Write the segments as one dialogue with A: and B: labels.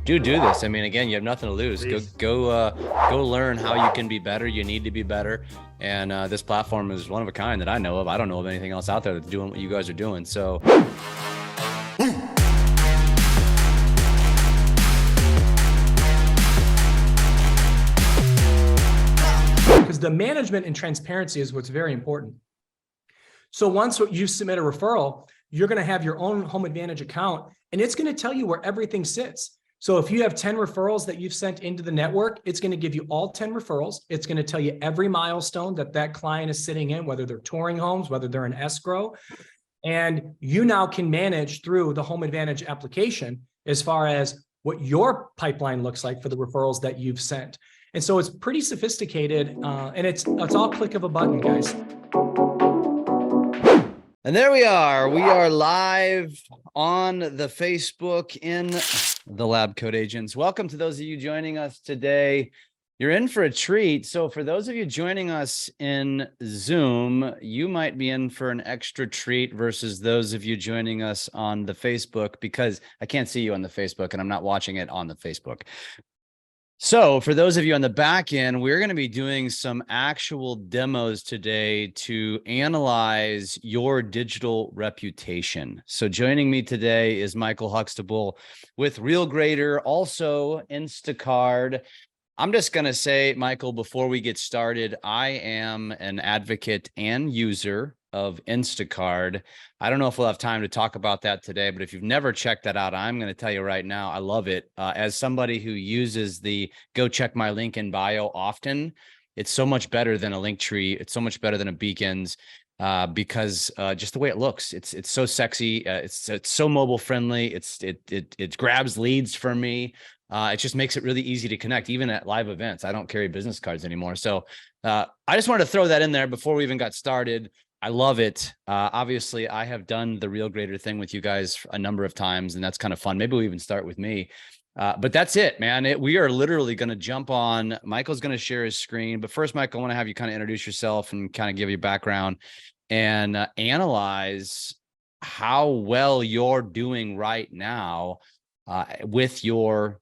A: do this. I mean, again, you have nothing to lose. Go learn how you can be better. You need to be better. And this platform is one of a kind that I know of. I don't know of anything else out there that's doing what you guys are doing. So
B: because the management and transparency is what's very important. So once you submit a referral, you're going to have your own Home Advantage account, and it's going to tell you where everything sits. So if you have 10 referrals that you've sent into the network, it's going to give you all 10 referrals. It's going to tell you every milestone that client is sitting in, whether they're touring homes, whether they're in escrow. And you now can manage through the Home Advantage application as far as what your pipeline looks like for the referrals that you've sent. And so it's pretty sophisticated, and it's all click of a button, guys.
A: And there we are. We are live on the Facebook in the LabCoatAgents. Welcome to those of you joining us today. You're in for a treat. So for those of you joining us in Zoom, you might be in for an extra treat versus those of you joining us on the Facebook, because I can't see you on the Facebook and I'm not watching it on the Facebook. So for those of you on the back end, we're going to be doing some actual demos today to analyze your digital reputation. So joining me today is Michael Huxtable with RealGrader, also InstaCard. I'm just going to say, Michael, before we get started, I am an advocate and user of InstaCard. I don't know if we'll have time to talk about that today, but if you've never checked that out, I'm going to tell you right now, I love it. As somebody who uses the go check my link in bio often, it's so much better than a link tree. It's so much better than a Beacons because just the way it looks, it's so sexy. It's so mobile friendly. It grabs leads for me. It just makes it really easy to connect, even at live events. I don't carry business cards anymore. So I just wanted to throw that in there before we even got started. I love it. Obviously, I have done the RealGrader thing with you guys a number of times, and that's kind of fun. Maybe we'll even start with me. But that's it, man. We are literally going to jump on. Michael's going to share his screen. But first, Michael, I want to have you kind of introduce yourself and kind of give your background and analyze how well you're doing right now with your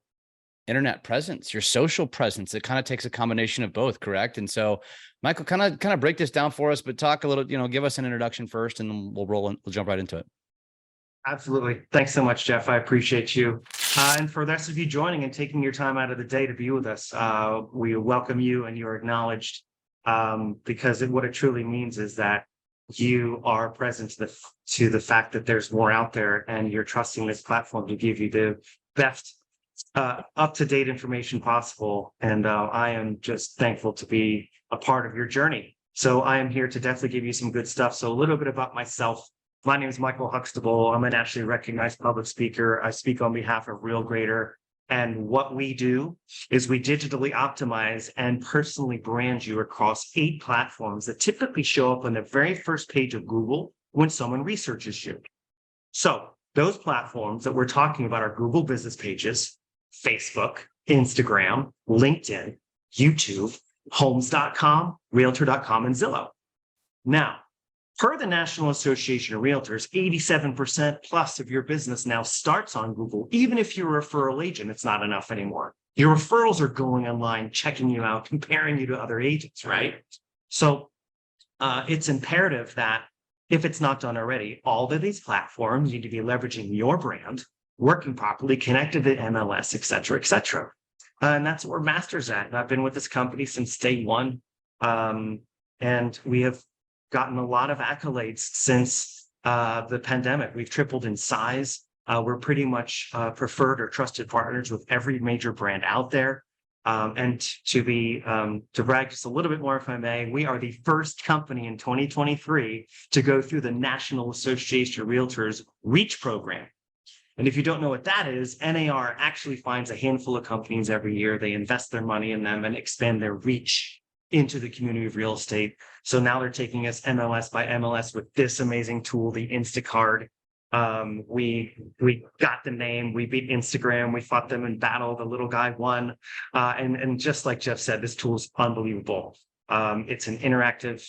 A: internet presence, your social presence. It kind of takes a combination of both, correct? And so, Michael, kind of break this down for us, but talk a little, give us an introduction first, and then we'll jump right into it.
C: Absolutely. Thanks so much, Jeff. I appreciate you. And for the rest of you joining and taking your time out of the day to be with us, we welcome you and you're acknowledged because what it truly means is that you are present to the fact that there's more out there, and you're trusting this platform to give you the best up-to-date information possible. And I am just thankful to be a part of your journey. So I am here to definitely give you some good stuff. So a little bit about myself. My name is Michael Huxtable. I'm a nationally recognized public speaker. I speak on behalf of RealGrader. And what we do is we digitally optimize and personally brand you across 8 platforms that typically show up on the very first page of Google when someone researches you. So those platforms that we're talking about are Google business pages, Facebook, Instagram, LinkedIn, YouTube, homes.com, realtor.com, and Zillow. Now, per the National Association of Realtors, 87% plus of your business now starts on Google. Even if you're a referral agent, it's not enough anymore. Your referrals are going online, checking you out, comparing you to other agents, right? So it's imperative that if it's not done already, all of these platforms need to be leveraging your brand, working properly, connected to MLS, et cetera, et cetera. And that's what we're masters at. And I've been with this company since day one. And we have gotten a lot of accolades since the pandemic. We've tripled in size. We're pretty much preferred or trusted partners with every major brand out there. And to brag just a little bit more, if I may, we are the first company in 2023 to go through the National Association of Realtors REACH program. And if you don't know what that is, NAR actually finds a handful of companies every year. They invest their money in them and expand their reach into the community of real estate. So now they're taking us MLS by MLS with this amazing tool, the InstaCard. We got the name, we beat Instagram, we fought them in battle, the little guy won. And just like Jeff said, this tool is unbelievable. It's an interactive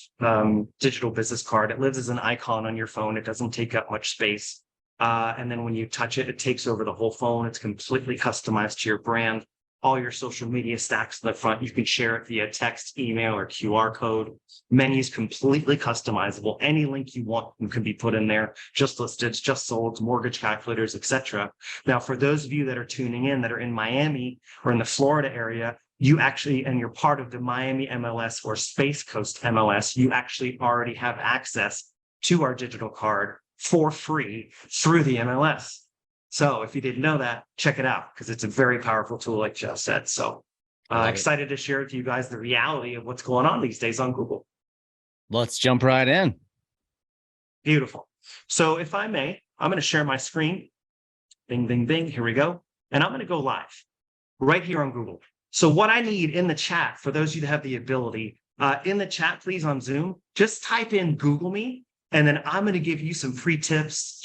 C: digital business card. It lives as an icon on your phone. It doesn't take up much space. And then when you touch it, it takes over the whole phone. It's completely customized to your brand. All your social media stacks in the front. You can share it via text, email, or QR code. Menus completely customizable. Any link you want can be put in there. Just listeds, just solds, mortgage calculators, etc. Now, for those of you that are tuning in that are in Miami or in the Florida area, you actually, and you're part of the Miami MLS or Space Coast MLS, you actually already have access to our digital card for free through the MLS. So if you didn't know that, check it out because it's a very powerful tool, like Jeff said. So excited to share with you guys the reality of what's going on these days on Google.
A: Let's jump right in.
C: Beautiful. So if I may, I'm going to share my screen. Bing, bing, bing. Here we go. And I'm going to go live right here on Google. So what I need in the chat, for those of you that have the ability, in the chat, please, on Zoom, just type in Google me. And then I'm going to give you some free tips,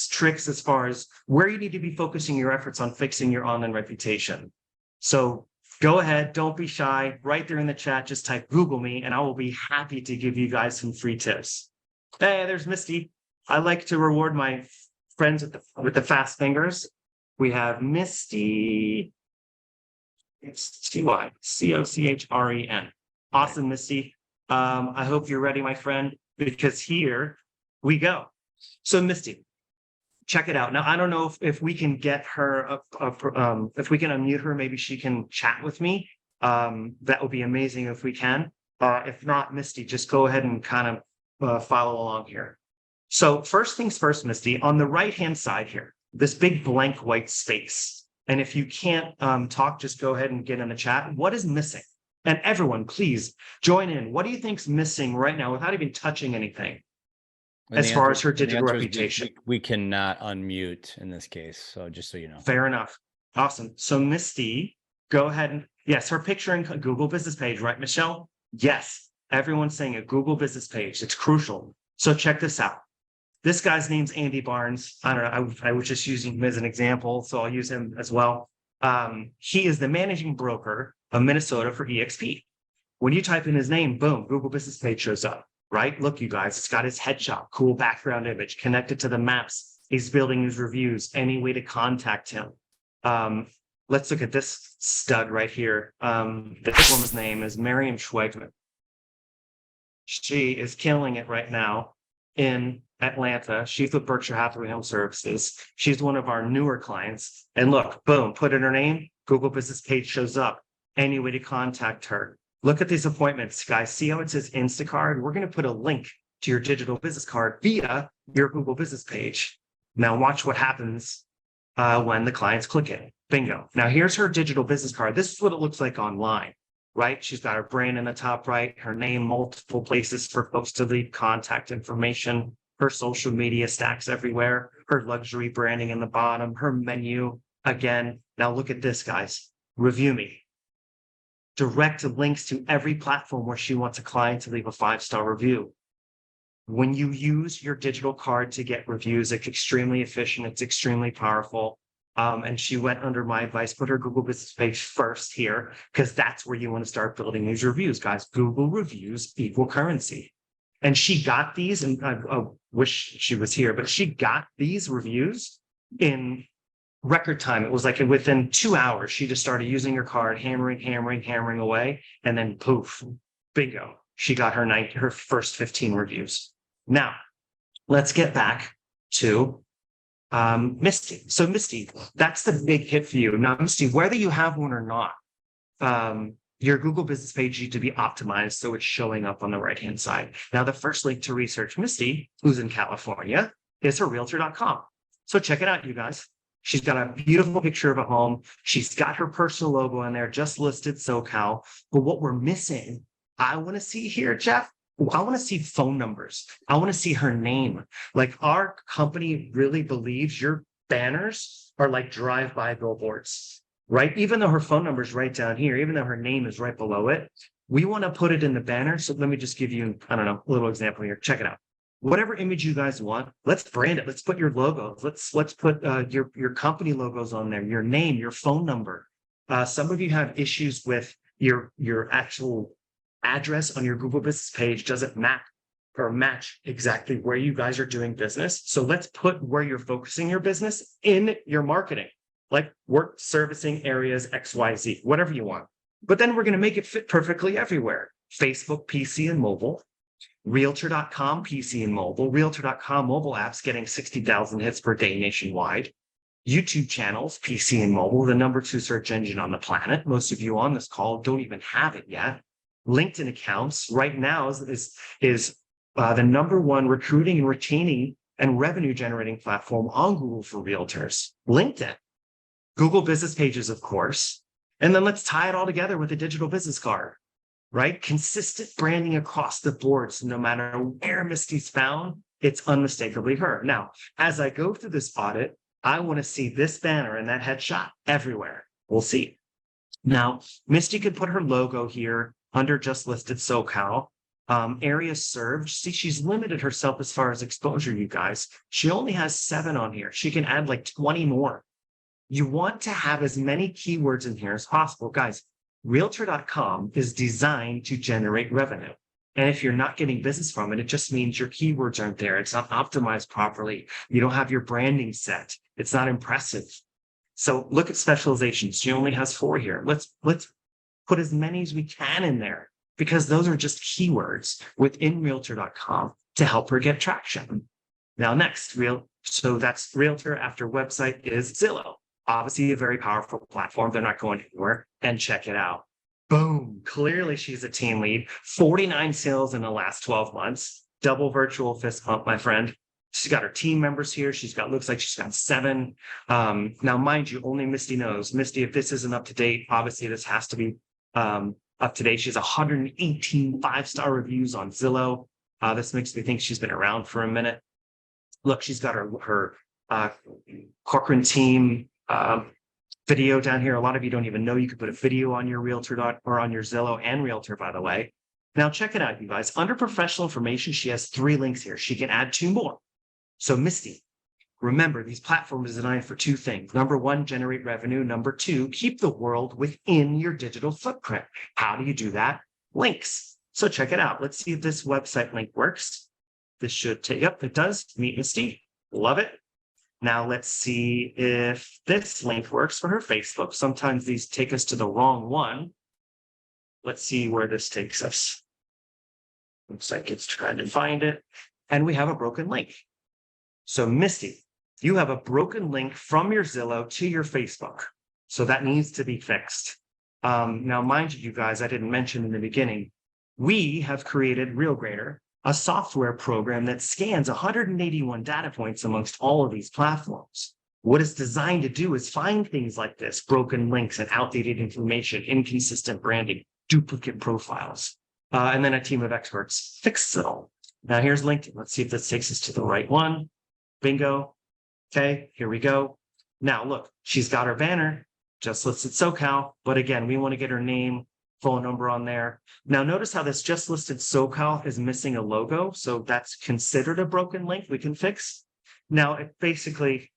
C: tricks as far as where you need to be focusing your efforts on fixing your online reputation. So go ahead, don't be shy. Right there in the chat, just type Google me, and I will be happy to give you guys some free tips. Hey, there's Misty. I like to reward my friends with the fast fingers. We have Misty. It's Tycochren. Awesome, Misty. I hope you're ready, my friend, because here we go. So Misty, check it out. Now, I don't know if we can get her if we can unmute her, maybe she can chat with me. That would be amazing if we can. If not, Misty, just go ahead and kind of follow along here. So first things first, Misty, on the right-hand side here, this big blank white space. And if you can't talk, just go ahead and get in the chat. What is missing? And everyone, please join in. What do you think's missing right now without even touching anything as far as her digital reputation?
A: We cannot unmute in this case. So just so you know.
C: Fair enough. Awesome. So Misty, go ahead and yes, her picture in Google business page, right, Michelle? Yes. Everyone's saying a Google business page. It's crucial. So check this out. This guy's name's Andy Barnes. I don't know. I was just using him as an example, so I'll use him as well. He is the managing broker of Minnesota for EXP. When you type in his name, boom, Google business page shows up, right? Look, you guys, it's got his headshot, cool background image, connected to the maps. He's building his reviews, any way to contact him. Let's look at this stud right here. This woman's name is Miriam Schweigman. She is killing it right now in Atlanta. She's with Berkshire Hathaway Home Services. She's one of our newer clients. And look, boom, put in her name, Google business page shows up. Any way to contact her. Look at these appointments, guys. See how it says InstaCard? We're going to put a link to your digital business card via your Google business page. Now watch what happens when the clients click it. Bingo. Now here's her digital business card. This is what it looks like online, right? She's got her brand in the top right, her name, multiple places for folks to leave contact information, her social media stacks everywhere, her luxury branding in the bottom, her menu. Again, now look at this, guys. Review me. Direct links to every platform where she wants a client to leave a 5-star review. When you use your digital card to get reviews, it's extremely efficient. It's extremely powerful. And she went under my advice, put her Google business page first here, because that's where you want to start building these reviews, guys. Google reviews equal currency. And she got these, and I wish she was here, but she got these reviews in record time. It was like within 2 hours, she just started using her card, hammering away, and then poof, bingo. She got her first 15 reviews. Now, let's get back to Misty. So Misty, that's the big hit for you. Now, Misty, whether you have one or not, your Google business page needs to be optimized so it's showing up on the right-hand side. Now, the first link to research Misty, who's in California, is her realtor.com. So check it out, you guys. She's got a beautiful picture of a home. She's got her personal logo in there, just listed SoCal. But what we're missing, I want to see here, Jeff, I want to see phone numbers. I want to see her name. Like, our company really believes your banners are like drive-by billboards, right? Even though her phone number is right down here, even though her name is right below it, we want to put it in the banner. So let me just give you, I don't know, a little example here. Check it out. Whatever image you guys want, let's brand it. Let's put your logos. Let's put your company logos on there, your name, your phone number. Some of you have issues with your actual address on your Google business page doesn't map or match exactly where you guys are doing business. So let's put where you're focusing your business in your marketing, like work servicing areas XYZ, whatever you want. But then we're going to make it fit perfectly everywhere. Facebook, PC, and mobile. Realtor.com, PC and mobile. Realtor.com mobile apps getting 60,000 hits per day nationwide. YouTube channels, PC and mobile, the #2 search engine on the planet. Most of you on this call don't even have it yet. LinkedIn accounts right now is the #1 recruiting and retaining and revenue generating platform on Google for realtors. LinkedIn, Google business pages, of course. And then let's tie it all together with a digital business card, right? Consistent branding across the board. So no matter where Misty's found, it's unmistakably her. Now, as I go through this audit, I want to see this banner and that headshot everywhere. We'll see. Now, Misty could put her logo here under just listed SoCal. Areas served. See, she's limited herself as far as exposure, you guys. She only has 7 on here. She can add like 20 more. You want to have as many keywords in here as possible. Guys, Realtor.com is designed to generate revenue. And if you're not getting business from it, it just means your keywords aren't there. It's not optimized properly. You don't have your branding set. It's not impressive. So look at specializations. She only has 4 here. Let's put as many as we can in there, because those are just keywords within Realtor.com to help her get traction. Now, next, so that's Realtor. After website is Zillow. Obviously, a very powerful platform. They're not going anywhere. And check it out. Boom. Clearly, she's a team lead. 49 sales in the last 12 months. Double virtual fist pump, my friend. She's got her team members here. Looks like she's got 7. Now, mind you, only Misty knows. Misty, if this isn't up to date, obviously this has to be up to date. She has 118 5-star reviews on Zillow. This makes me think she's been around for a minute. Look, she's got her Corcoran team video down here. A lot of you don't even know you could put a video on your Realtor or on your Zillow and Realtor, by the way. Now check it out, you guys. Under professional information, she has 3 links here. She can add 2 more. So Misty, remember, these platforms are designed for 2 things. #1, generate revenue. #2, keep the world within your digital footprint. How do you do that? Links. So check it out. Let's see if this website link works. This should take, yep, it does. Meet Misty. Love it. Now let's see if this link works for her Facebook. Sometimes these take us to the wrong one. Let's see where this takes us. Looks like it's trying to find it. And we have a broken link. So Misty, you have a broken link from your Zillow to your Facebook. So that needs to be fixed. Now, mind you guys, I didn't mention in the beginning, we have created RealGrader, a software program that scans 181 data points amongst all of these platforms. What it's designed to do is find things like this: broken links and outdated information, inconsistent branding, duplicate profiles. And then a team of experts fix it all. Now here's LinkedIn. Let's see if this takes us to the right one. Bingo. Okay, here we go. Now look, she's got her banner, just listed SoCal, but again, we want to get her name, phone number on there. Now notice how this just listed SoCal is missing a logo. So that's considered a broken link we can fix. Now it basically,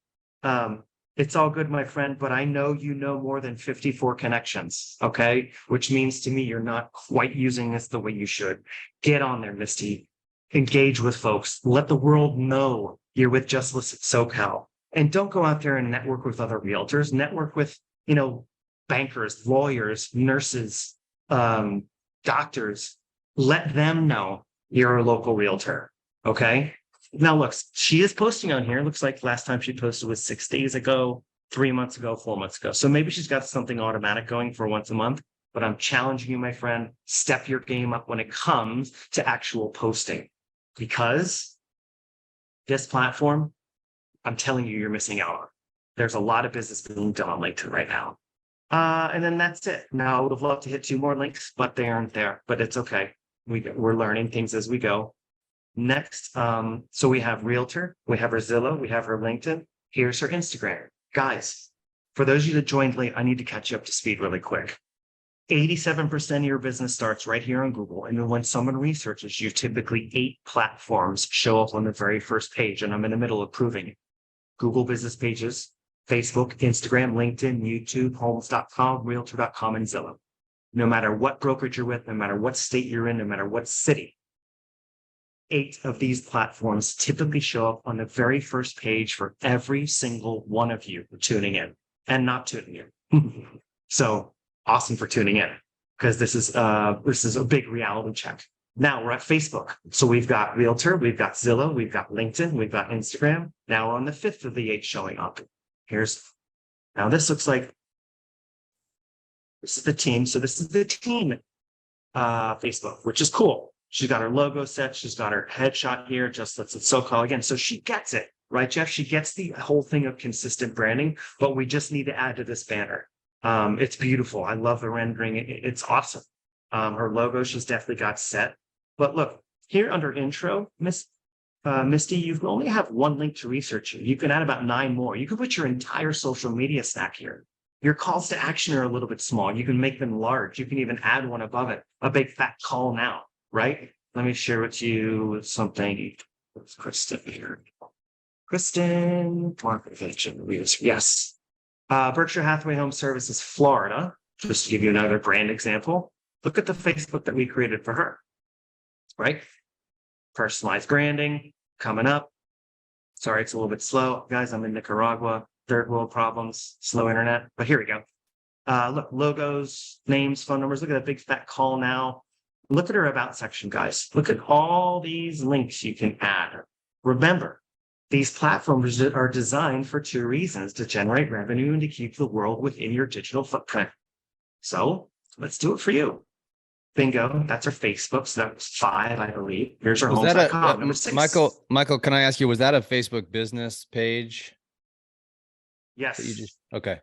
C: it's all good, my friend, but I know you know more than 54 connections, okay? Which means to me, you're not quite using this the way you should. Get on there, Misty. Engage with folks. Let the world know you're with just listed SoCal. And don't go out there and network with other realtors. Network with, bankers, lawyers, nurses, doctors. Let them know you're a local realtor, okay? Now, look, she is posting on here. Looks like last time she posted was 6 days ago, 3 months ago, 4 months ago. So maybe she's got something automatic going for once a month, but I'm challenging you, my friend, step your game up when it comes to actual posting, because this platform, I'm telling you, you're missing out on. There's a lot of business being done on LinkedIn right now. And then that's it. Now, I would have loved to hit 2 more links, but they aren't there, but it's okay. We're learning things as we go. Next, so we have Realtor, we have her Zillow, we have her LinkedIn. Here's her Instagram. Guys, for those of you that joined late, I need to catch you up to speed really quick. 87% of your business starts right here on Google. And then when someone researches you, typically 8 platforms show up on the very first page. And I'm in the middle of proving it. Google business pages, Facebook, Instagram, LinkedIn, YouTube, homes.com, realtor.com, and Zillow. No matter what brokerage you're with, no matter what state you're in, no matter what city, 8 of these platforms typically show up on the very first page for every single one of you tuning in and not tuning in. So awesome for tuning in, because this is a big reality check. Now we're at Facebook. So we've got Realtor, we've got Zillow, we've got LinkedIn, we've got Instagram. Now we're on the 5th of the 8 showing up. Now this looks like, this is the team. So this is the team Facebook, which is cool. She's got her logo set. She's got her headshot here. Just lets it so-called again. So she gets it, right, Jeff? She gets the whole thing of consistent branding, but we just need to add to this banner. It's beautiful. I love the rendering. It's awesome. Her logo, she's definitely got set. But look, here under intro, Misty, you only have one link to research. You can add about 9 more. You can put your entire social media stack here. Your calls to action are a little bit small. You can make them large. You can even add one above it, a big fat call now, right? Let me share with you something. It's Kristen here. Kristen, yes. Berkshire Hathaway Home Services, Florida, just to give you another brand example. Look at the Facebook that we created for her, right? Personalized branding coming up. Sorry, it's a little bit slow. Guys, I'm in Nicaragua, third world problems, slow internet, but here we go. Look, logos, names, phone numbers. Look at that big fat call now. Look at her about section, guys. Look at all these links you can add. Remember, these platforms are designed for 2 reasons: to generate revenue and to keep the world within your digital footprint. So let's do it for you. Bingo. That's our Facebook. So that was 5, I believe. Here's our homes.com. Number 6.
A: Michael, can I ask you, was that a Facebook business page?
C: Yes.
A: That you just, okay.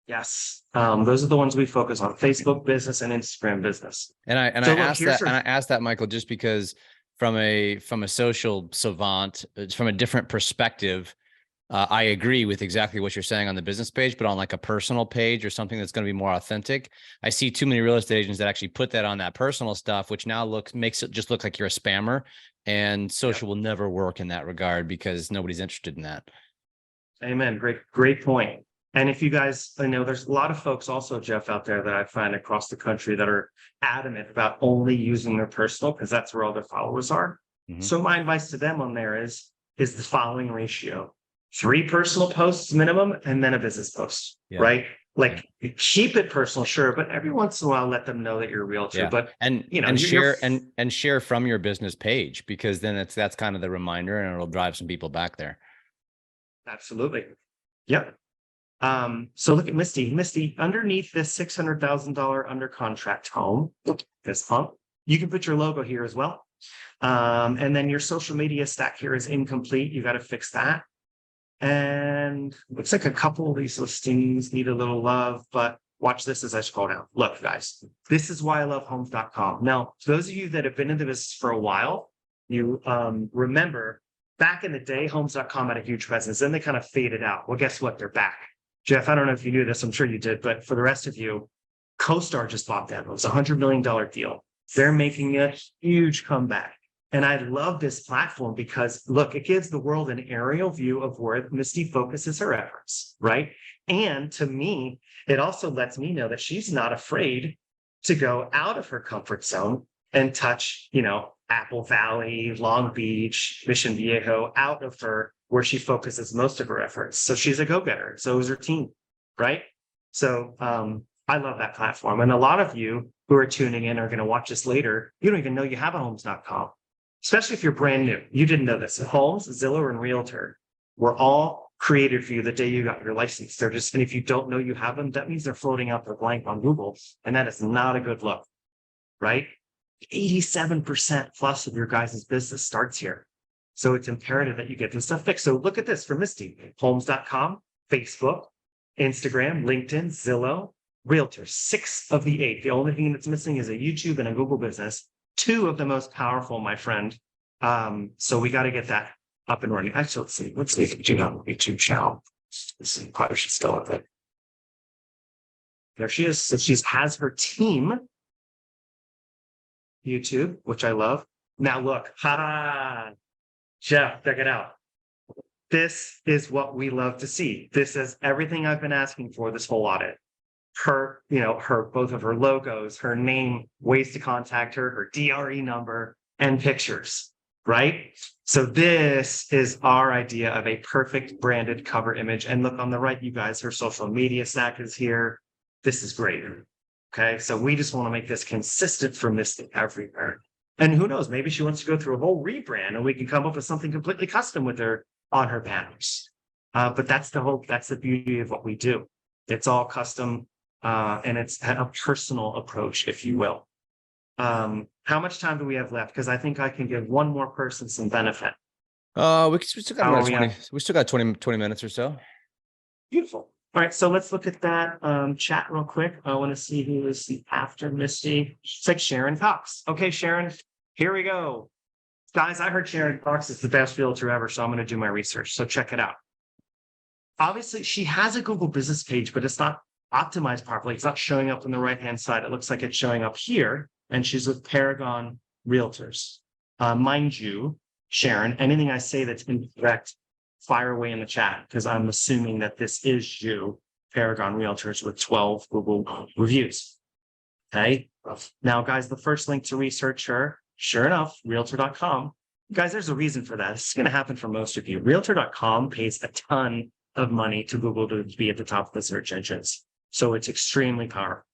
C: Yes. Those are the ones we focus on: Facebook business and Instagram business.
A: And I asked that, Michael, just because from a social savant, from a different perspective, I agree with exactly what you're saying on the business page, but on like a personal page or something that's going to be more authentic, I see too many real estate agents that actually put that on that personal stuff, which now makes it just look like you're a spammer, and social will never work in that regard because nobody's interested in that.
C: Amen. Great point. And if you guys, I know there's a lot of folks also, Jeff, out there that I find across the country that are adamant about only using their personal, because that's where all their followers are. Mm-hmm. So my advice to them on there is the following ratio: 3 personal posts minimum, and then a business post, right? Like keep it personal, sure, but every once in a while let them know that you're a realtor. Yeah. But
A: and share from your business page, because then that's kind of the reminder, and it'll drive some people back there.
C: Absolutely. Yep. So look at Misty, underneath this $600,000 under contract home, this pump, you can put your logo here as well. And then your social media stack here is incomplete. You got to fix that. And looks like a couple of these listings need a little love, but watch this as I scroll down. Look, guys, this is why I love homes.com. Now, for those of you that have been into this for a while, you remember back in the day, homes.com had a huge presence. Then they kind of faded out. Well, guess what? They're back. Jeff, I don't know if you knew this. I'm sure you did. But for the rest of you, CoStar just bought them. It was a $100 million deal. They're making a huge comeback. And I love this platform because, look, it gives the world an aerial view of where Misty focuses her efforts, right? And to me, it also lets me know that she's not afraid to go out of her comfort zone and touch, Apple Valley, Long Beach, Mission Viejo, out of her where she focuses most of her efforts. So she's a go-getter. So is her team, right? So I love that platform. And a lot of you who are tuning in are going to watch this later. You don't even know you have a homes.com, especially if you're brand new. You didn't know this. Homes, Zillow, and Realtor were all created for you the day you got your license. And if you don't know you have them, that means they're floating out there blank on Google. And that is not a good look, right? 87% plus of your guys' business starts here. So it's imperative that you get this stuff fixed. So look at this for Misty: homes.com, Facebook, Instagram, LinkedIn, Zillow, Realtor, 6 of the 8. The only thing that's missing is a YouTube and a Google business, 2 of the most powerful, my friend. So we got to get that up and running. Actually, let's see if you have a YouTube channel. Let's see, probably she's still up there. There she is. So she has her team YouTube, which I love. Now look, Jeff, check it out. This is what we love to see. This is everything I've been asking for this whole audit. Both of her logos, her name, ways to contact her, her DRE number, and pictures, right? So this is our idea of a perfect branded cover image. And look on the right, you guys, her social media stack is here. This is great. Okay, so we just want to make this consistent for Misty everywhere. And who knows, maybe she wants to go through a whole rebrand and we can come up with something completely custom with her on her banners. But that's the beauty of what we do. It's all custom and it's a personal approach, if you will. How much time do we have left? Because I think I can give one more person some benefit.
A: We still got
C: How are
A: about
C: we
A: 20,
C: at?
A: we still got 20 minutes or so.
C: Beautiful. All right, so let's look at that chat real quick. I want to see who is the after Misty. It's like Sharon Cox. Okay, Sharon, here we go. Guys, I heard Sharon Cox is the best realtor ever, so I'm going to do my research. So check it out. Obviously, she has a Google business page, but it's not optimized properly. It's not showing up on the right-hand side. It looks like it's showing up here, and she's with Paragon Realtors. Mind you, Sharon, anything I say that's incorrect, fire away in the chat, because I'm assuming that this is you, Paragon Realtors, with 12 Google reviews. Okay. Now, guys, the first link to research her, sure enough, realtor.com. Guys, there's a reason for that. This is going to happen for most of you. Realtor.com pays a ton of money to Google to be at the top of the search engines. So it's extremely powerful.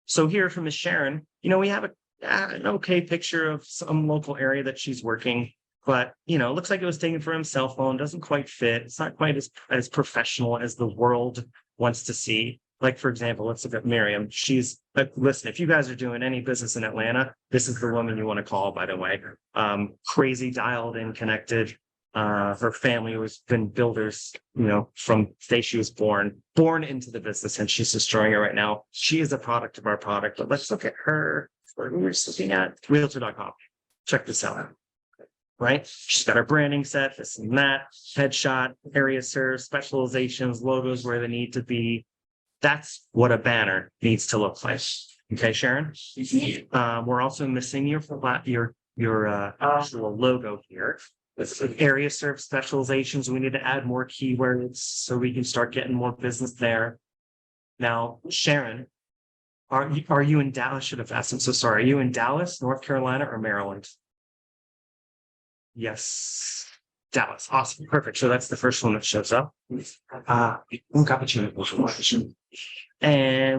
C: So here from Ms. Sharon, we have an okay picture of some local area that she's working, but it looks like it was taken from a cell phone, doesn't quite fit. It's not quite as professional as the world wants to see. Like, for example, let's look at Miriam. She's listen, if you guys are doing any business in Atlanta, this is the woman you want to call, by the way. Crazy, dialed in, connected. Her family has been builders, from the day she was born into the business, and she's destroying it right now. She is a product of our product, but let's look at her. We're just looking at realtor.com. Check this out. Right? She's got her branding set, this and that, headshot, area serve, specializations, logos where they need to be. That's what a banner needs to look like. Okay, Sharon? We're also missing your actual logo here. This is area serve specializations. We need to add more keywords so we can start getting more business there. Now, Sharon, are you in Dallas? Should have asked. I'm so sorry. Are you in Dallas, North Carolina, or Maryland? Yes, Dallas. Awesome. Perfect. So that's the first one that shows up. And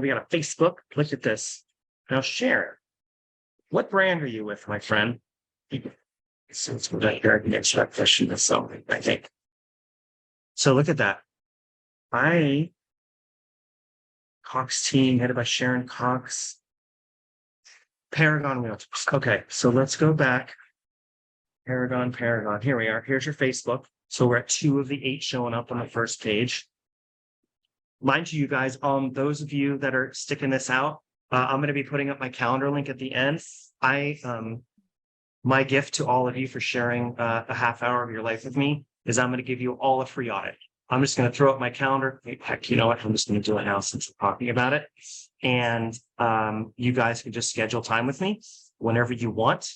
C: we got a Facebook. Look at this. Now, Sharon, what brand are you with, my friend? So it's right here. I can extract question this something, I think. So look at that. Cox team, headed by Sharon Cox. Paragon Realtors. Okay, so let's go back. Paragon. Here we are. Here's your Facebook. So we're at 2 of the 8 showing up on the first page. Mind you guys, those of you that are sticking this out, I'm going to be putting up my calendar link at the end. My gift to all of you for sharing a half hour of your life with me is I'm going to give you all a free audit. I'm just going to throw up my calendar. Heck, you know what? I'm just going to do it now since we're talking about it. And you guys can just schedule time with me whenever you want.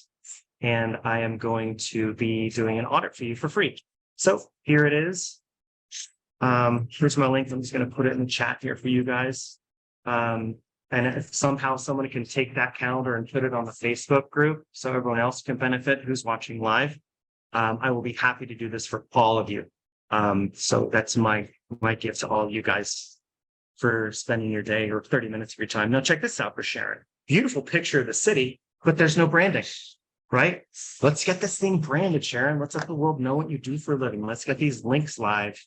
C: And I am going to be doing an audit for you for free. So here it is. Here's my link. I'm just going to put it in the chat here for you guys. And if somehow someone can take that calendar and put it on the Facebook group so everyone else can benefit who's watching live, I will be happy to do this for all of you. So that's my gift to all of you guys for spending your day or 30 minutes of your time. Now check this out for Sharon. Beautiful picture of the city, but there's no branding, right? Let's get this thing branded, Sharon. Let's let the world know what you do for a living. Let's get these links live.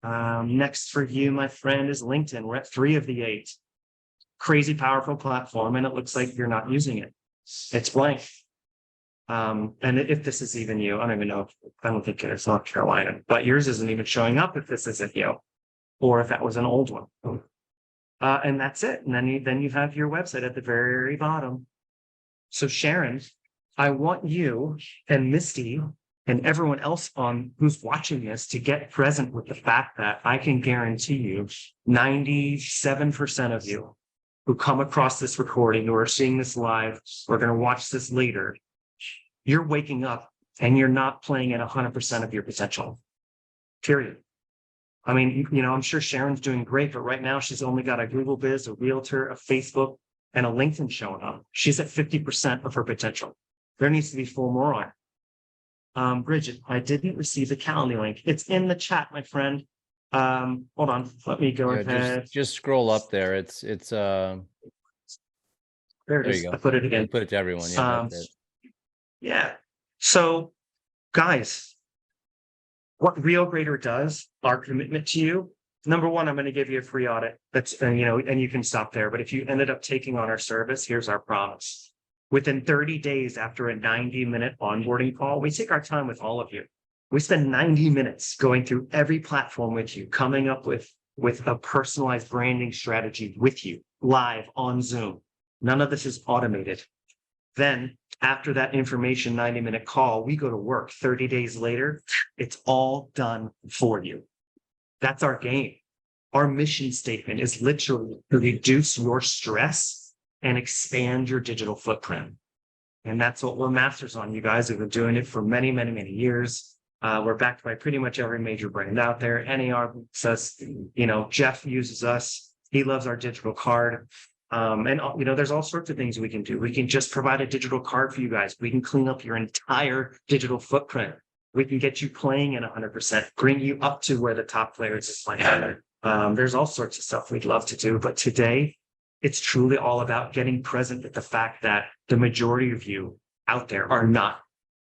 C: Next for you, my friend, is LinkedIn. We're at 3 of the 8. Crazy powerful platform, and it looks like you're not using it. It's blank. And if this is even you, I don't even know. I don't think it's North Carolina, but yours isn't even showing up if this isn't you, or if that was an old one. And that's it. And then you have your website at the very bottom. So Sharon, I want you and Misty and everyone else who's watching this to get present with the fact that I can guarantee you 97% of you who come across this recording, who are seeing this live, or going to watch this later, you're waking up and you're not playing at 100% of your potential, period. I mean, I'm sure Sharon's doing great, but right now she's only got a Google Biz, a Realtor, a Facebook, and a LinkedIn showing up. She's at 50% of her potential. There needs to be 4 more on. Bridget, I didn't receive the Calendly link. It's in the chat, my friend. Hold on. Let me go
A: Yeah,
C: ahead.
A: just scroll up there. It's
C: There it
A: there you
C: is.
A: go.
C: I put it
A: Yeah,
C: again.
A: you put it to everyone. Yeah,
C: Um,
A: that's it.
C: yeah. So, guys, what RealGrader does, our commitment to you. Number one, I'm going to give you a free audit. That's, and you can stop there. But if you ended up taking on our service, here's our promise. Within 30 days after a 90-minute onboarding call, we take our time with all of you. We spend 90 minutes going through every platform with you, coming up with a personalized branding strategy with you, live on Zoom. None of this is automated. Then after that information 90-minute call, we go to work 30 days later. It's all done for you. That's our game. Our mission statement is literally to reduce your stress and expand your digital footprint. And that's what we're masters on. You guys have been doing it for many, many, many years. We're backed by pretty much every major brand out there. NAR says, Jeff uses us. He loves our digital card. And there's all sorts of things we can do. We can just provide a digital card for you guys. We can clean up your entire digital footprint. We can get you playing at 100%, bring you up to where the top players are playing. There's all sorts of stuff we'd love to do. But today, it's truly all about getting present with the fact that the majority of you out there are not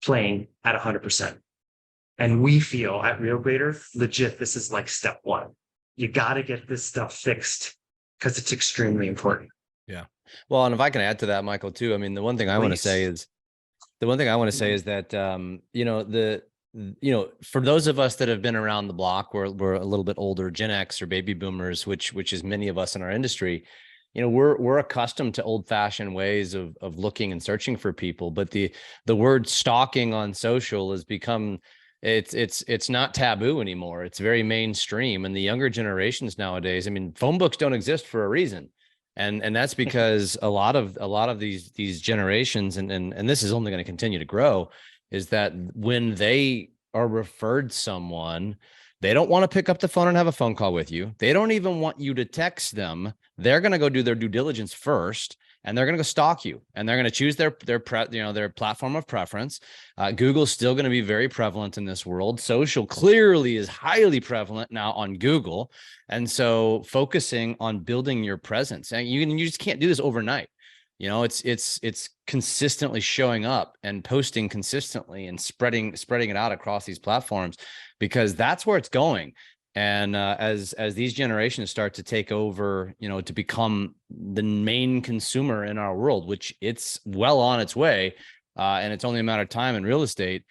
C: playing at 100%. And we feel at RealGrader, legit, this is like step one. You got to get this stuff fixed because it's extremely important.
A: Yeah. Well, and if I can add to that, Michael, too, I mean, the one thing I want to say is that, for those of us that have been around the block, we're a little bit older, Gen X or baby boomers, which is many of us in our industry, we're accustomed to old fashioned ways of looking and searching for people. But the word stalking on social has become, it's not taboo anymore. It's very mainstream. And the younger generations nowadays, I mean, phone books don't exist for a reason. And that's because a lot of these generations, and this is only going to continue to grow, is that when they are referred someone, they don't want to pick up the phone and have a phone call with you. They don't even want you to text them. They're going to go do their due diligence first, and they're going to go stalk you, and they're going to choose their platform of preference. Google's still going to be very prevalent in this world. Social clearly is highly prevalent now on Google. And so focusing on building your presence, and you just can't do this overnight. It's consistently showing up and posting consistently and spreading it out across these platforms, because that's where it's going. And as these generations start to take over, to become the main consumer in our world, which it's well on its way, and it's only a matter of time in real estate.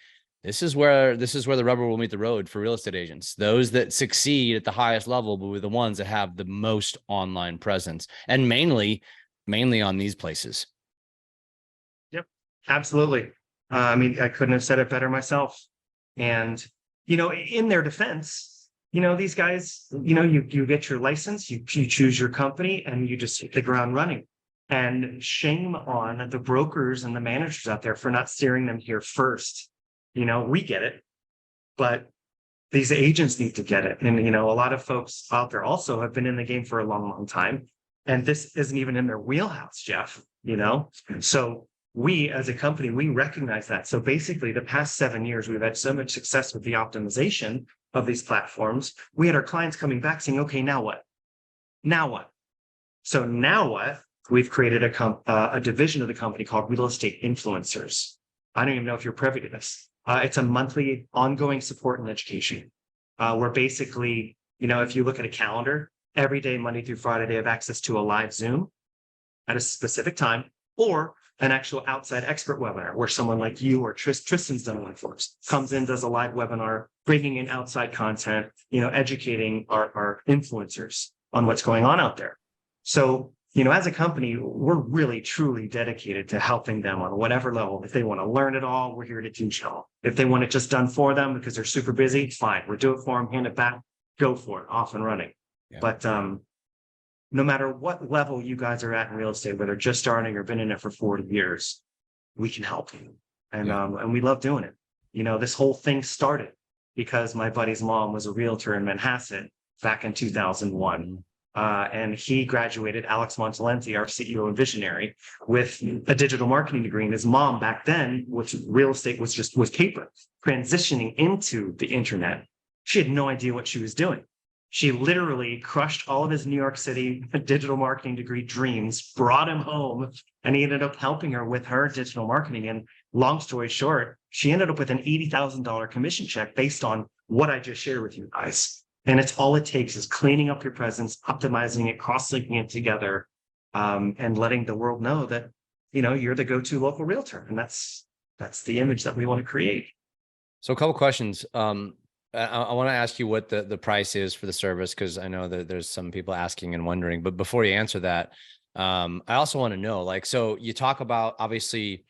A: This is where the rubber will meet the road for real estate agents. Those that succeed at the highest level will be the ones that have the most online presence, and mainly on these places.
C: Yep, absolutely. I mean, I couldn't have said it better myself. And, in their defense, these guys, you get your license, you choose your company, and you just hit the ground running. And shame on the brokers and the managers out there for not steering them here first. We get it, but these agents need to get it. And, a lot of folks out there also have been in the game for a long, long time. And this isn't even in their wheelhouse, Jeff, So we, as a company, we recognize that. So basically, the past 7 years, we've had so much success with the optimization of these platforms. We had our clients coming back saying, okay, now what? Now what? So now what? We've created a division of the company called Real Estate Influencers. I don't even know if you're privy to this. It's a monthly ongoing support and education. Where basically, if you look at a calendar, every day, Monday through Friday, they have access to a live Zoom at a specific time, or an actual outside expert webinar where someone like you or Tristan's done one for us, comes in, does a live webinar, bringing in outside content, educating our influencers on what's going on out there. So, as a company, we're really, truly dedicated to helping them on whatever level. If they want to learn it all, we're here to teach it all. If they want it just done for them because they're super busy, fine. We'll do it for them, hand it back, go for it, off and running. Yeah. But no matter what level you guys are at in real estate, whether just starting or been in it for 40 years, we can help you. And we love doing it. This whole thing started because my buddy's mom was a realtor in Manhasset back in 2001. And he graduated, Alex Montalenti, our CEO and visionary, with a digital marketing degree. And his mom back then, which real estate was paper, transitioning into the internet. She had no idea what she was doing. She literally crushed all of his New York City digital marketing degree dreams, brought him home, and he ended up helping her with her digital marketing. And long story short, she ended up with an $80,000 commission check based on what I just shared with you guys. And it's all it takes is cleaning up your presence, optimizing it, cross-linking it together, and letting the world know that, you're the go-to local realtor. And that's the image that we want to create.
A: So a couple questions. I want to ask you what the price is for the service, because I know that there's some people asking and wondering. But before you answer that, I also want to know, so you talk about obviously,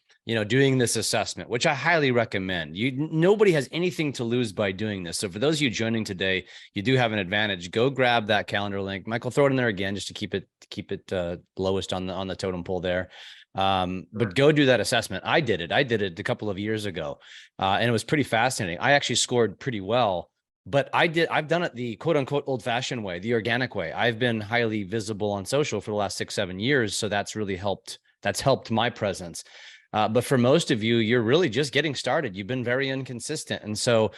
A: doing this assessment, which I highly recommend. Nobody has anything to lose by doing this. So for those of you joining today, you do have an advantage. Go grab that calendar link. Michael, throw it in there again just to keep it lowest on the totem pole there. But go do that assessment. I did it a couple of years ago, and it was pretty fascinating. I actually scored pretty well, but I've done it the quote unquote old fashioned way, the organic way. I've been highly visible on social for the last 6-7 years. So that's really helped. That's helped my presence. But for most of you, you're really just getting started. You've been very inconsistent. And so,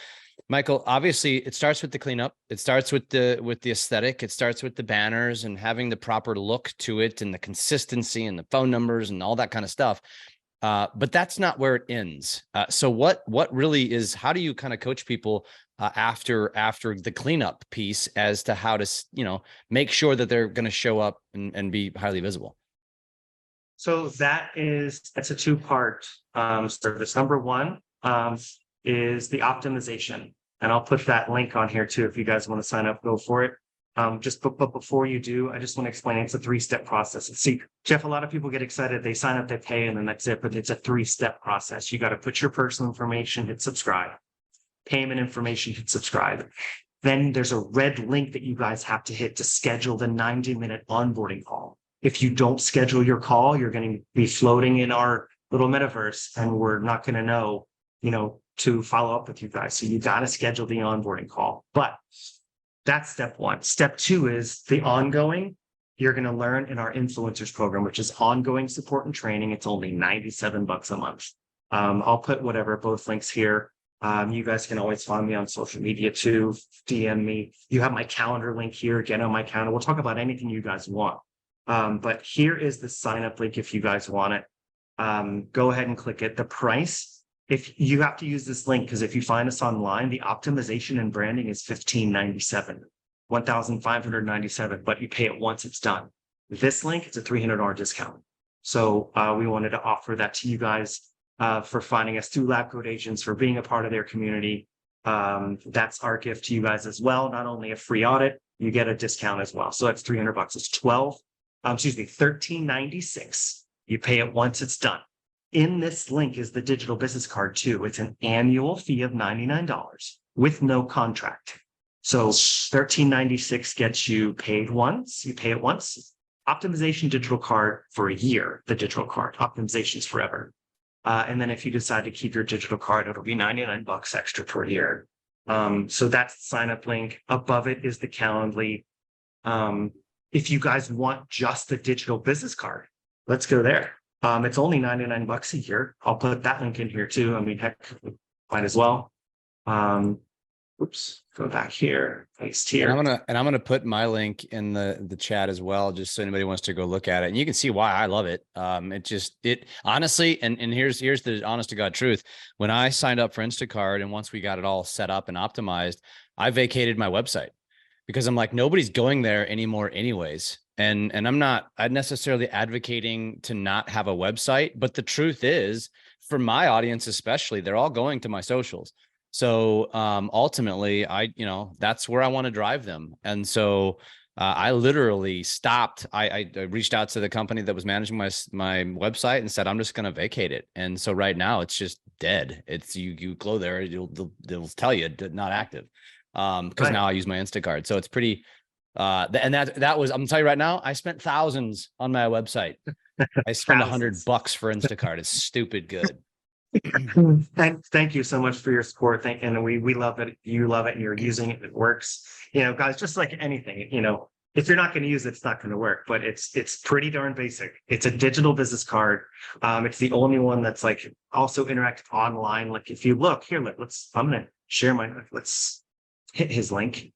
A: Michael, obviously it starts with the cleanup. It starts with the aesthetic. It starts with the banners and having the proper look to it and the consistency and the phone numbers and all that kind of stuff. But that's not where it ends. So what really is, how do you kind of coach people after the cleanup piece as to how to, make sure that they're going to show up and be highly visible?
C: So that's a two-part service. Number one is the optimization. And I'll put that link on here too. If you guys want to sign up, go for it. But before you do, I just want to explain it's a 3-step process. See, Jeff, a lot of people get excited. They sign up, they pay, and then that's it. But it's a 3-step process. You got to put your personal information, hit subscribe, payment information, hit subscribe. Then there's a red link that you guys have to hit to schedule the 90-minute onboarding call. If you don't schedule your call, you're going to be floating in our little metaverse, and we're not going to know, to follow up with you guys. So you got to schedule the onboarding call. But that's step one. Step two is the ongoing. You're going to learn in our influencers program, which is ongoing support and training. It's only $97 a month. I'll put both links here. You guys can always find me on social media too. DM me. You have my calendar link here. Get on my calendar. We'll talk about anything you guys want. But here is the sign up link if you guys want it. Go ahead and click it. The price, if you have to use this link, because if you find us online, the optimization and branding is $1,597, $1,597, but you pay it once it's done. This link, it's a $300 discount. So we wanted to offer that to you guys for finding us through LabCoatAgents, for being a part of their community. That's our gift to you guys as well. Not only a free audit, you get a discount as well. So that's $300. It's $1,396. You pay it once it's done. In this link is the digital business card too. It's an annual fee of $99 with no contract. So $1,396 gets you paid once. You pay it once. Optimization digital card for a year. The digital card optimization's forever. And then if you decide to keep your digital card, it'll be $99 extra per year. So that's the sign up link. Above it is the Calendly. If you guys want just the digital business card, let's go there. It's only $99 a year. I'll put that link in here too. I mean, heck, might as well. Oops, go back here, paste here.
A: And I'm gonna put my link in the chat as well, just so anybody wants to go look at it. And you can see why I love it. It honestly, and here's the honest to God truth. When I signed up for InstaCard, and once we got it all set up and optimized, I vacated my website because I'm like, nobody's going there anymore anyways. And I'm not necessarily advocating to not have a website, but the truth is, for my audience especially, they're all going to my socials. So ultimately, that's where I want to drive them. And so I literally stopped. I reached out to the company that was managing my website and said, I'm just going to vacate it. And so right now it's just dead. It's you go there, they'll tell you not active because now I use my InstaCard. So it's pretty. And that was, I'm telling you right now, I spent thousands on my website. I spent $100 for Instacart. It's stupid good.
C: Thank you so much for your support. And we love it. You love it and you're using it. It works. Guys, just like anything, if you're not going to use it, it's not going to work, but it's pretty darn basic. It's a digital business card. It's the only one that's like also interactive online. Like if you look here, I'm going to share let's hit his link.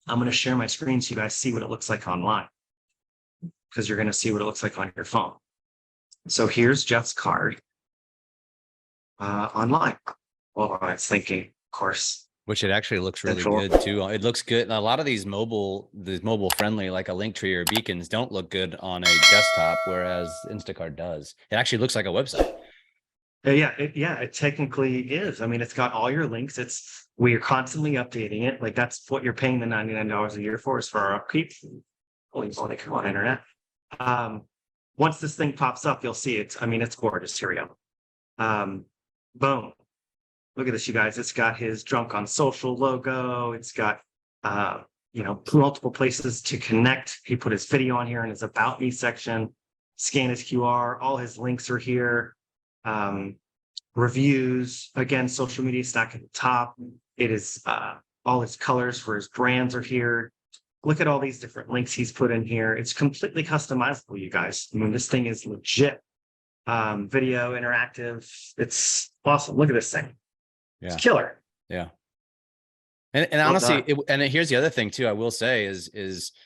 C: I'm going to share my screen so you guys see what it looks like online, because you're going to see what it looks like on your phone. So here's Jeff's card online. Well, it's thinking, of course.
A: Which it actually looks really good too. It looks good. A lot of these mobile friendly, like a Linktree or Beacons, don't look good on a desktop, whereas Instacard does. It actually looks like a website.
C: It technically is. I mean, it's got all your links. We are constantly updating it. Like that's what you're paying the $99 a year for, is for our upkeep. Holy moly, come on, internet. Once this thing pops up, you'll see it. I mean, it's gorgeous. Here we go. Boom. Look at this, you guys. It's got his Drunk on Social logo. It's got, multiple places to connect. He put his video on here in his About Me section. Scan his QR. All his links are here. Reviews. Again, social media stack at the top. It is all his colors for his brands are here. Look at all these different links he's put in here. It's completely customizable, you guys. I mean, this thing is legit. Video, interactive. It's awesome. Look at this thing.
A: Yeah.
C: It's killer.
A: Yeah. And honestly, here's the other thing too, I will say is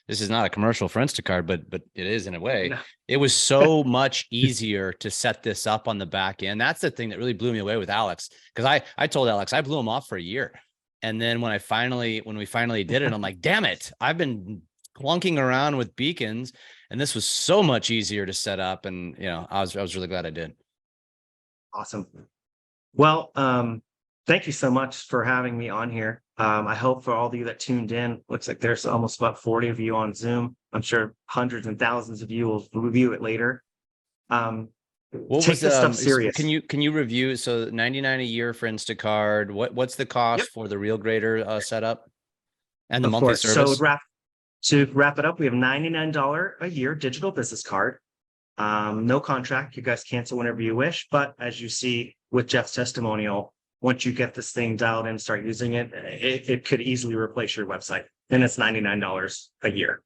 A: this is not a commercial for Instacard, but it is in a way. No. It was so much easier to set this up on the back end. That's the thing that really blew me away with Alex. Because I told Alex, I blew him off for a year. And then when we finally did it, I'm like, damn it, I've been clunking around with beacons, and this was so much easier to set up. And I was really glad I did.
C: Awesome. Well, thank you so much for having me on here. I hope for all of you that tuned in, looks like there's almost about 40 of you on Zoom. I'm sure hundreds and thousands of you will review it later. Take this stuff serious.
A: Can you review? So $99 a year for Instacard. What's the cost for the Real Grader setup and the monthly service?
C: So to wrap it up, we have $99 a year digital business card. No contract. You guys cancel whenever you wish. But as you see with Jeff's testimonial, once you get this thing dialed in and start using it, it could easily replace your website. And it's $99 a year.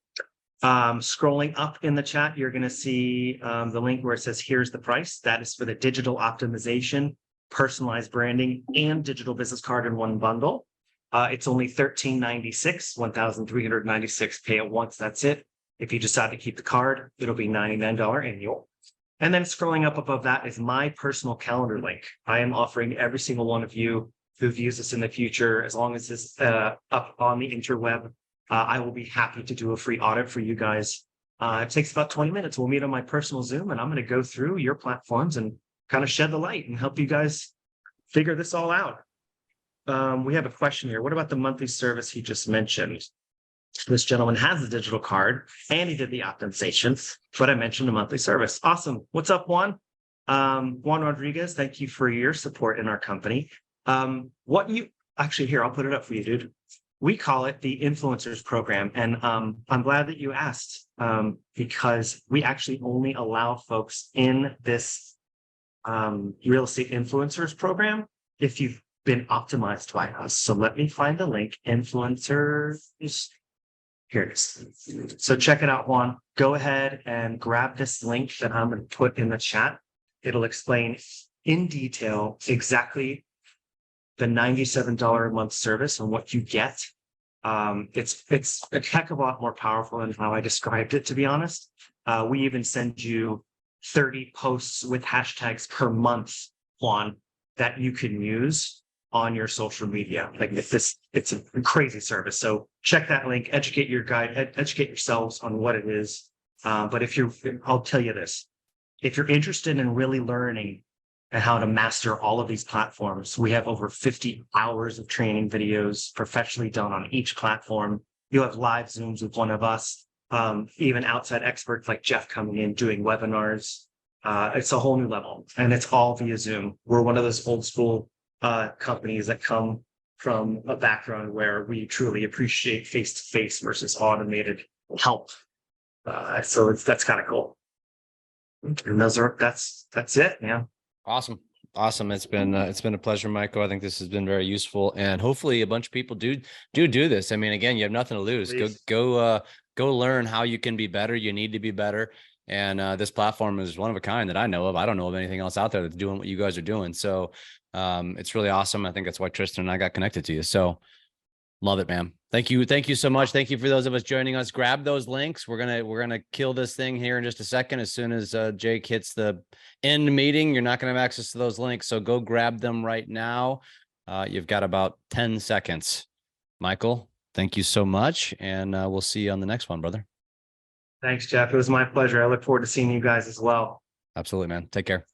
C: Scrolling up in the chat, you're going to see the link where it says, here's the price. That is for the digital optimization, personalized branding, and digital business card in one bundle. It's only $1,396, $1,396. Pay it once. That's it. If you decide to keep the card, it'll be $99 annual. And then scrolling up above that is my personal calendar link. I am offering every single one of you who views this in the future, as long as it's up on the interweb, I will be happy to do a free audit for you guys. It takes about 20 minutes. We'll meet on my personal Zoom, and I'm going to go through your platforms and kind of shed the light and help you guys figure this all out. We have a question here. What about the monthly service he just mentioned? This gentleman has the digital card and he did the optimizations, but I mentioned a monthly service. Awesome. What's up, Juan? Juan Rodriguez, thank you for your support in our company. Here, I'll put it up for you, dude. We call it the influencers program. And I'm glad that you asked, because we actually only allow folks in this real estate influencers program if you've been optimized by us. So let me find the link. Influencers. Here it is. So check it out, Juan. Go ahead and grab this link that I'm going to put in the chat. It'll explain in detail exactly the $97 a month service and what you get. It's a heck of a lot more powerful than how I described it, to be honest. We even send you 30 posts with hashtags per month, Juan, that you can use on your social media. Like it's a crazy service. So check that link, educate yourselves on what it is. But I'll tell you this, if you're interested in really learning and how to master all of these platforms, we have over 50 hours of training videos professionally done on each platform. You'll have live Zooms with one of us, even outside experts like Jeff coming in, doing webinars. It's a whole new level, and it's all via Zoom. We're one of those old school companies that come from a background where we truly appreciate face-to-face versus automated help. So that's kind of cool. And that's it, man.
A: Awesome. It's been a pleasure, Michael. I think this has been very useful, and hopefully a bunch of people do this. I mean, again, you have nothing to lose. Please. Go Go learn how you can be better. You need to be better. And this platform is one of a kind that I know of. I don't know of anything else out there that's doing what you guys are doing. So it's really awesome. I think that's why Tristan and I got connected to you. So love it, man. Thank you. Thank you so much. Thank you for those of us joining us. Grab those links. We're gonna kill this thing here in just a second. As soon as Jake hits the end meeting, you're not gonna have access to those links. So go grab them right now. You've got about 10 seconds. Michael, thank you so much. And we'll see you on the next one, brother.
C: Thanks, Jeff. It was my pleasure. I look forward to seeing you guys as well.
A: Absolutely, man. Take care.